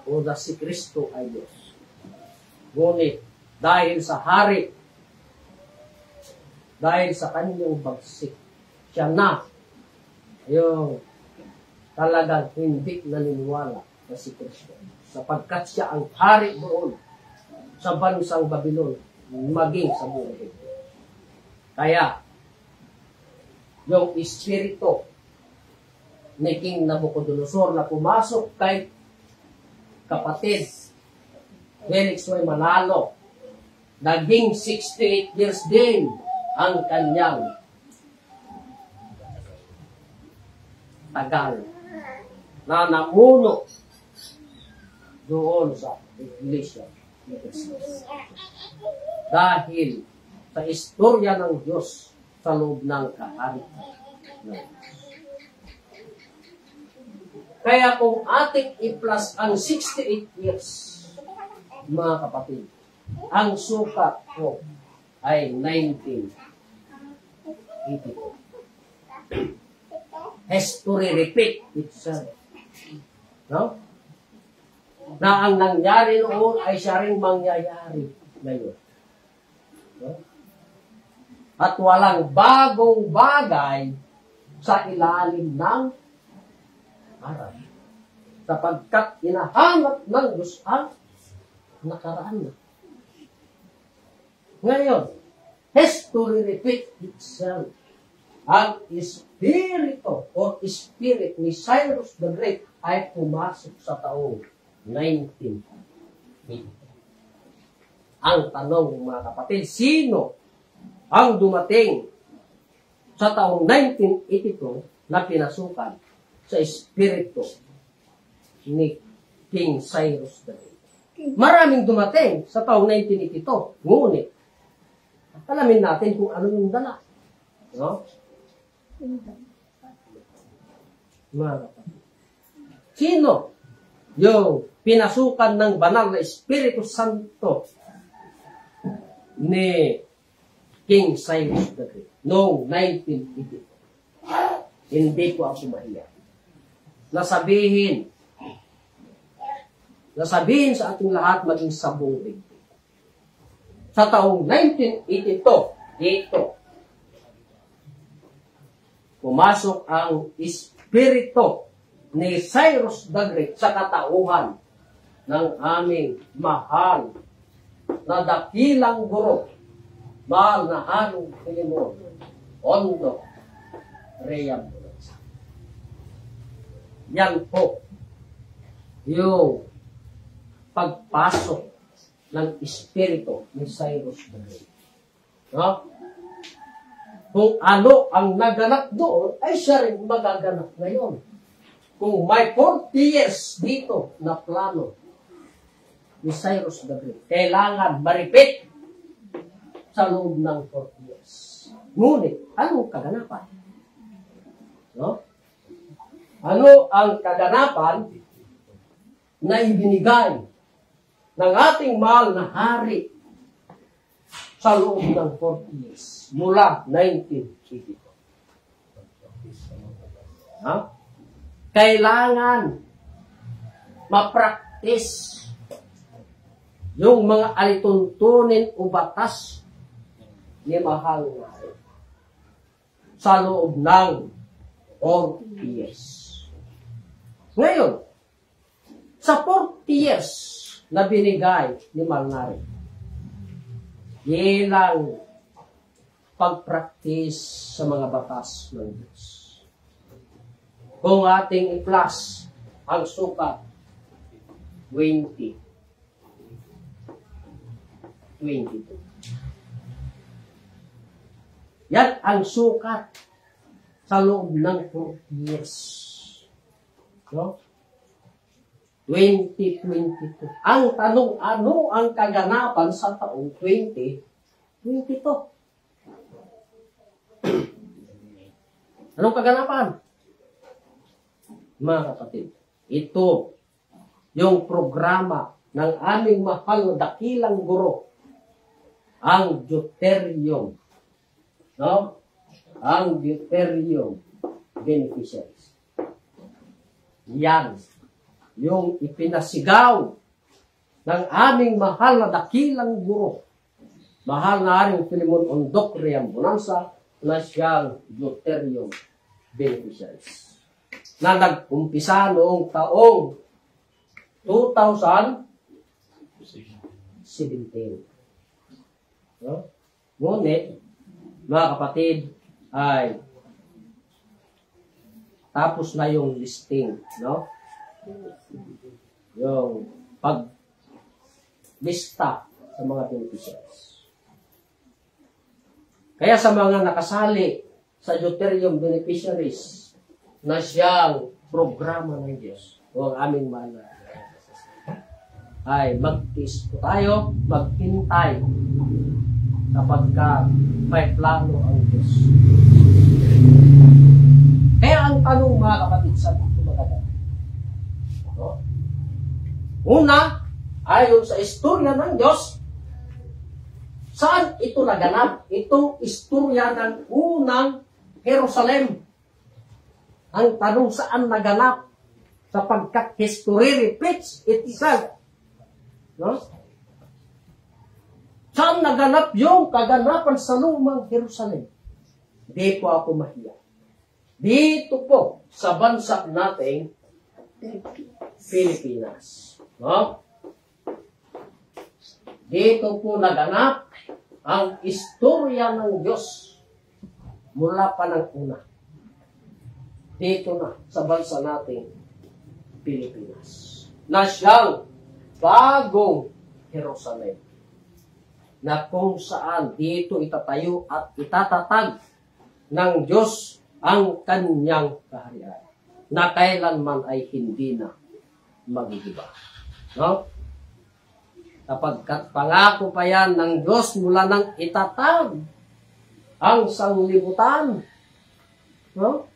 o na si Kristo ay Diyos. Ngunit, dahil sa hari, dahil sa kanyang bagsik, siya na yung talagang hindi naniniwala na si Kristo. Sapagkat siya ang hari doon sa bansang Babylon, maging sa buhay. Kaya, yung espiritu ni King Nabucodonosor na pumasok kay kapatid Felix Y. Manalo, naging 68 years din ang kanyang tagal na namuno doon sa Iglesia ni Cristo. Dahil sa istorya ng Diyos sa loob ng kaharian. Kaya kung ating i-plus ang 68 years, mga kapatid, ang sukat ko ay 1982. History repeat itself. No? Na ang nangyari noon ay siya rin mangyayari ngayon. No? At walang bagong bagay sa ilalim ng araw. Sapagkat hinahanap ng Diyos ang nakaraan na. Ngayon, history repeat itself. Ang espiritu o spirit ni Cyrus the Great ay pumasok sa taong 1980. Ang tanong, mga kapatid, sino ang dumating sa taong 1982 na pinasukan sa espiritu ni King Cyrus the Great? Maraming dumating sa taong 1982, ngunit alamin natin kung ano yung dala. No? Mga kapatid, sino yung pinasukan ng banal na Espiritu Santo ni King Cyrus the Great noong 1982? Hindi ko ako mahiya. Nasabihin sa ating lahat maging sabong digdig. Sa taong 1982, dito, pumasok ang Espiritu ni Cyrus the Great sa katauhan ng aming mahal na dakilang guro mahal na Haring Filemon Ondo Reyam. Yan po yung pagpasok ng espiritu ni Cyrus the Great. No? Kung ano ang naganap doon, ay siya rin magaganap ngayon. Kung may 40 years dito na plano ni Cyrus the Great, kailangan ma-repeat sa loob ng 40 years. Ngunit, anong kaganapan? No? Ano ang kaganapan na ibinigay ng ating mahal na hari sa loob ng 40 years mula 1982? Ha? Kailangan mapraktis yung mga alituntunin o batas ni mahal na hari sa loob ng 40 years. Ngayon, sa 40 years na binigay ni Malnari, ilang pagpraktis sa mga batas ng Diyos. Kung ating i-plus ang sukat, 22. Yan ang sukat sa loob ng 40 years. No? 2022. Ang tanong, ano ang kaganapan sa taong 2022? Anong kaganapan? Mga kapatid, ito yung programa ng aming mahal na dakilang guro, ang Deuterium. No? Ang Deuterium beneficiaries. Yan yung ipinasigaw ng aming mahal na dakilang guro, mahal na Haring Filemon Ondo Reyam Bonanza, na siyang Deuterium beneficiaries, na nag-umpisa noong taong 2017. No? Ngunit, mga kapatid, ay tapos na yung listing, no? Yung paglista sa mga beneficiaries. Kaya sa mga nakasali sa Deuterium beneficiaries na siyang programa ng Diyos, o ang aming mahal na ay magtiis po tayo, maghintay kapag may plano ang Diyos. Kaya ang tanong, mga kapatid, sa dito maganda. No? Una, ayon sa istorya ng Diyos, saan ito naganap? Itong istorya ng unang Jerusalem. Ang tanong, saan naganap? Sapagkat history repeats itself. No? Saan naganap yung kaganapan sa lumang Jerusalem? Di po ako mahiya. Dito po, sa bansa nating Pilipinas. No? Dito po naganap ang istorya ng Diyos mula pa ng una. Dito na, sa bansa nating Pilipinas. Na siyang bagong Jerusalem. Na kung saan dito itatayo at itatatag ng Diyos ang kanyang kaharian, na kailanman ay hindi na magigiba. No? Kapagkat pangako pa yan ng Diyos mula nang itatag ang sanglibutan. No?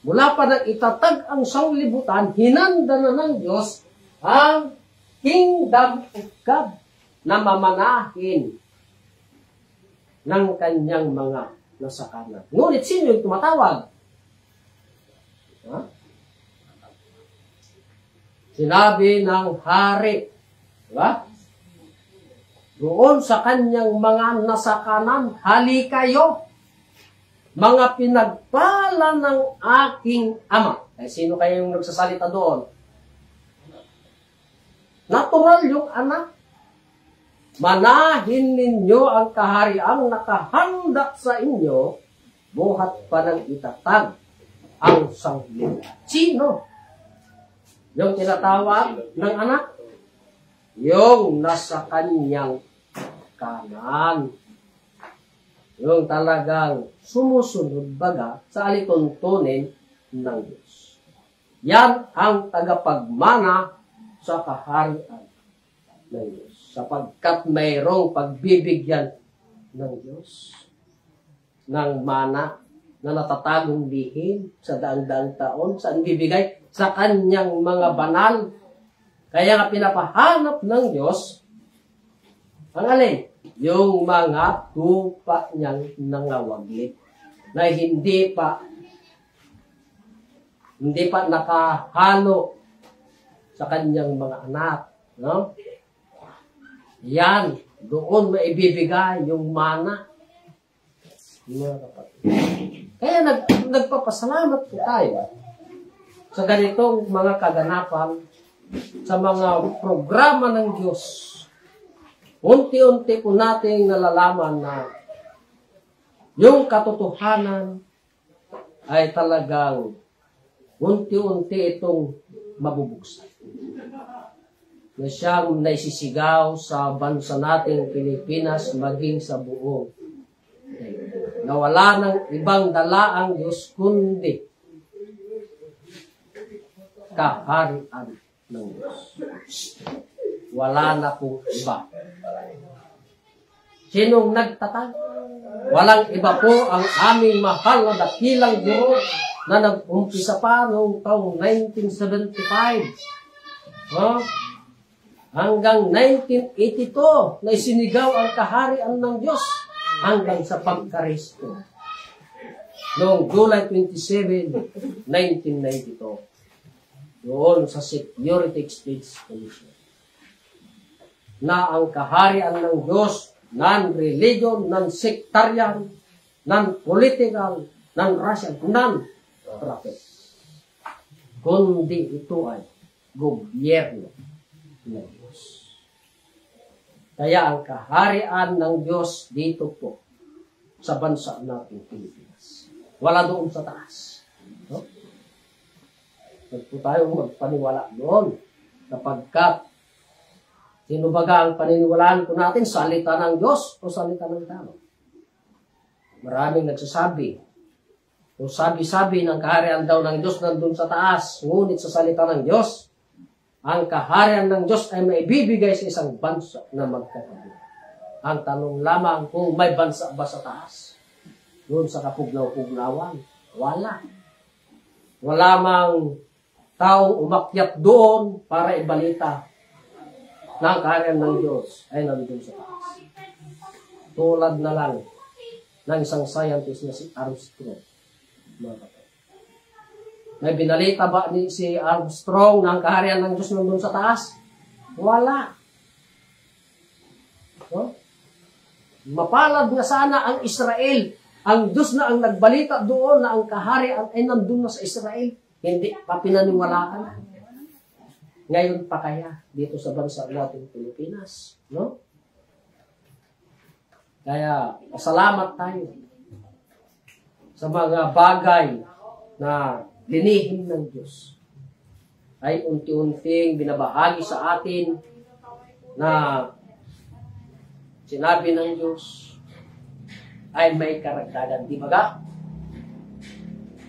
Mula pa nang itatag ang sanglibutan, hinanda na ng Diyos ang kingdom of God na mamanahin ng kanyang mga nasa kanan. Ngunit sino yung tumatawag? Ha? Sinabi ng hari, diba? Doon sa kanyang mga nasa kanan, hali kayo, mga pinagpala ng aking ama. Eh, sino kayo yung nagsasalita doon? Natural yung anak. Manahin ninyo ang kahariang nakahanda sa inyo, buhat pa ng itatag ang sanglibutan. Sino? Yung tinatawag ng anak? Yung nasa kanyang kanan. Yung talagang sumusunod baga sa alituntunin ng Diyos. Yan ang tagapagmana sa kaharian ng Diyos. Sapagkat mayroong pagbibigyan ng Diyos ng mana na natatagong lihim sa daang-daang taon, saan bibigay? Sa kanyang mga banal. Kaya nga pinapahanap ng Diyos ang alin? Yung mga tupa niyang nangawaglit na hindi pa nakahalo sa kanyang mga anak. No? Yan, doon maibibigay yung mana. Mga kapatid. Kaya nagpapasalamat po tayo sa ganitong mga kaganapan, sa mga programa ng Diyos. Unti-unti po nating nalalaman na yung katotohanan ay talagang unti-unti itong mabubuksan. Na siyang naisisigaw sa bansa nating Pilipinas maging sa buong na wala ng ibang dala ang Diyos kundi kaharian ng Diyos. Wala na pong iba. Sinong nagtatag? Walang iba po ang aming mahal na dakilang guro na nag-umpisa pa noong taong 1975. Hanggang 1982 na isinigaw ang kaharian ng Diyos hanggang sa pagkaristo. Noong July 27, 1992. Doon sa Security Exchange Commission. Na ang kaharian ng Diyos, non-religion, non-sectarian, non-political, non-racial, non-prophet. Kundi ito ay gobyerno ng Diyos. Kaya ang kaharian ng Diyos dito po sa bansa natin Pilipinas. Wala doon sa taas. No? Huwag po tayo magpaniwala doon. Kapagkat sino baga ang paniniwalaan po natin? Salita ng Diyos o salita ng tao? Maraming nagsasabi. O sabi-sabi ng kaharian daw ng Diyos nandun sa taas. Ngunit sa salita ng Diyos, ang kaharian ng Diyos ay maibibigay sa isang bansa na magkakabilang. Ang tanong lamang kung may bansa ba sa taas? Doon sa kapugnaw-pugnawan. Wala. Wala mang taong umakyat doon para ibalita na ang kaharian ng Diyos ay nandun sa taas. Tulad na lang ng isang scientist na si Armstrong. May binalita ba ni si Armstrong ng kaharian ng Diyos nandun sa taas? Wala. No? Mapalad nga sana ang Israel. Ang Diyos na ang nagbalita doon na ang kaharian ay nandun na sa Israel. Hindi pa pinaniwalaan. Ngayon pa kaya dito sa bansa natin Pilipinas. No? Kaya pasalamat tayo sa mga bagay na linihim ng Diyos ay unti-unting binabahagi sa atin na sinabi ng Diyos ay may karagdagan. Di ba ga?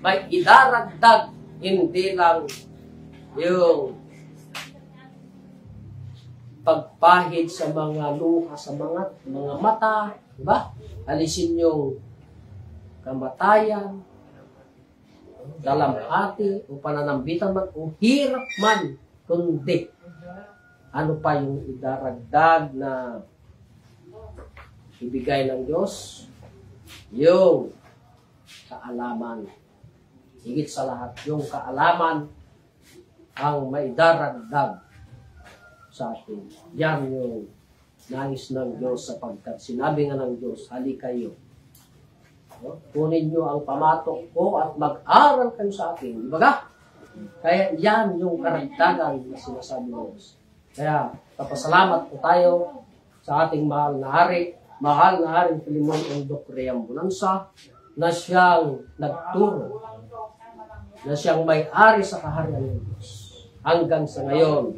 May idaragdag, hindi lang yung pagpahid sa mga luha, sa mga mata. Di ba? Alisin yung kamatayan, dalamhati, o pananambitan man, o hirap man, kundi ano pa yung idaragdag na ibigay ng Diyos? Yung kaalaman. Higit sa lahat, yung kaalaman ang maidaragdag sa atin. Yan yung nais ng Diyos sapagkat sinabi nga ng Diyos, hali kayo. No? Kunin nyo ang pamatok ko at mag-aral kayo sa akin. Di ba ka? Kaya yan yung karagdagan na sinasabi ng Diyos. Kaya, kapasalamat po tayo sa ating mahal na Haring Filemon Ondok Reambunanza, na siyang nagturo, na siyang may-ari sa kaharian ng Diyos. Hanggang sa ngayon,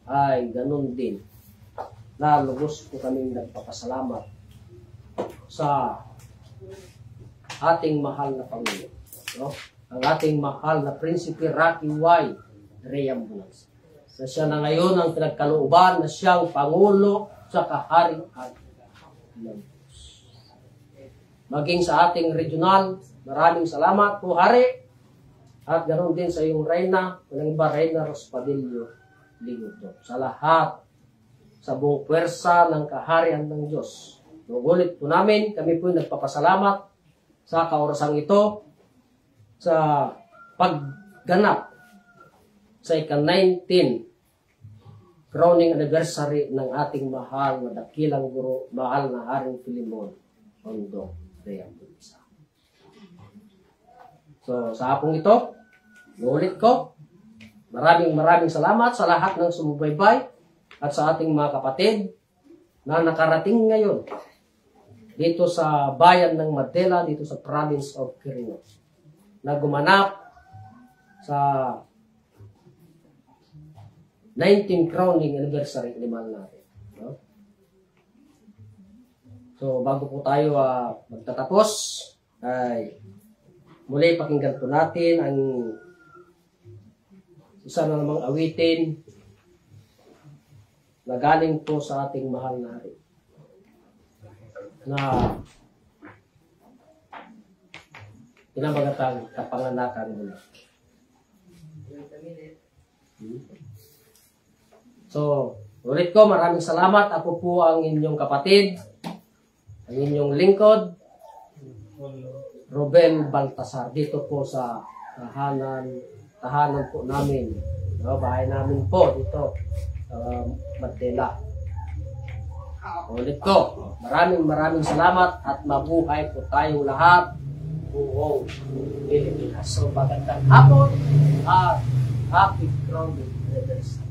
ay ganun din, na lubos po kaming nagpapasalamat sa ating mahal na Pangulo. No? Ang ating mahal na Prinsipe Rocky Y. Reambunanza. Na siya na ngayon ang pinagkalooban na siyang Pangulo sa kaharian ng Diyos. Maging sa ating regional, maraming salamat po, Hari. At ganoon din sa iyong Reyna, walang iba, Reyna Rospadillo Linguto. Sa lahat, sa buong pwersa ng kaharian ng Diyos. Nugulit po namin, kami po nagpapasalamat sa kaorasang ito, sa pagganap sa ika-19 crowning anniversary ng ating mahal na dakilang guro, mahal na Haring Filemon Ondok Reambunanza. So, sa hapong ito, nuulit ko, maraming salamat sa lahat ng sumubaybay at sa ating mga kapatid na nakarating ngayon dito sa bayan ng Madela, dito sa province of Quirino, na gumanap sa 19th crowning anniversary ni mahal natin. No? So, bago po tayo magtatapos, ay muli pakinggan po natin ang isa na namang awitin na galing po sa ating mahal na Hari, na pinamagatang kapanganakan mula. So, ulit ko, maraming salamat. Ako po ang inyong kapatid, ang inyong lingkod, Robel Baltasar, dito po sa tahanan po namin. No, bahay namin po dito sa Madela. Ulit ko, maraming salamat at mabuhay po tayong lahat, buong Pilipinas. So, magandang hapon at happy crowning anniversary.